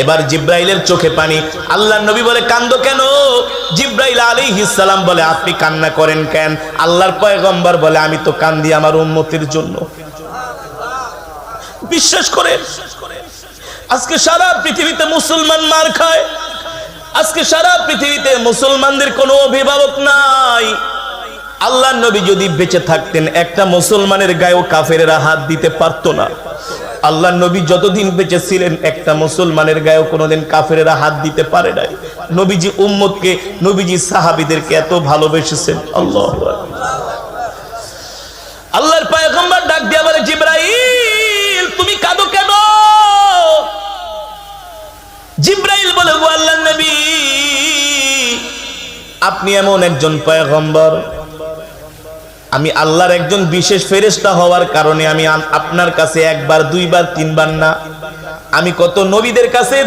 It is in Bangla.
এবার জিব্রাইলের চোখে পানি। আল্লাহর নবী বলে কান্দো কেন? জিব্রাইল আলাইহিস সালাম বলে আপনি কান্না করেন কেন? আল্লাহর পয়গম্বর বলে আমি তো কান্দি আমার উম্মতের জন্য। বিশ্বাস করেন, আজকে সারা পৃথিবীতে মুসলমান মার খায়, আজকে সারা পৃথিবীতে মুসলমানদের কোনো অভিভাবক নাই। আল্লাহর নবী যদি বেঁচে থাকতেন একটা মুসলমানের গায়েও কাফেরেরা হাত দিতে পারতো না। আল্লাহর নবী যতদিন বেঁচে ছিলেন একটা মুসলমানের গায়েও কোনোদিন কাফেরেরা হাত দিতে পারে নাই। নবীজি উম্মতকে, নবীজি সাহাবীদেরকে এত ভালোবেসেছেন। আল্লাহু আকবার। আল্লাহর পয়গম্বর ডাক দিয়ে বলে জিবরাইল তুমি কাঁদো কেন? জিবরাইল বলে গো আল্লাহর নবী আপনি এমন একজন পয়গম্বর, আমি আল্লাহর একজন বিশেষ ফেরেশতা হওয়ার কারণে আমি আপনার কাছে একবার দুইবার তিনবার না, আমি কত নবীদের কাছে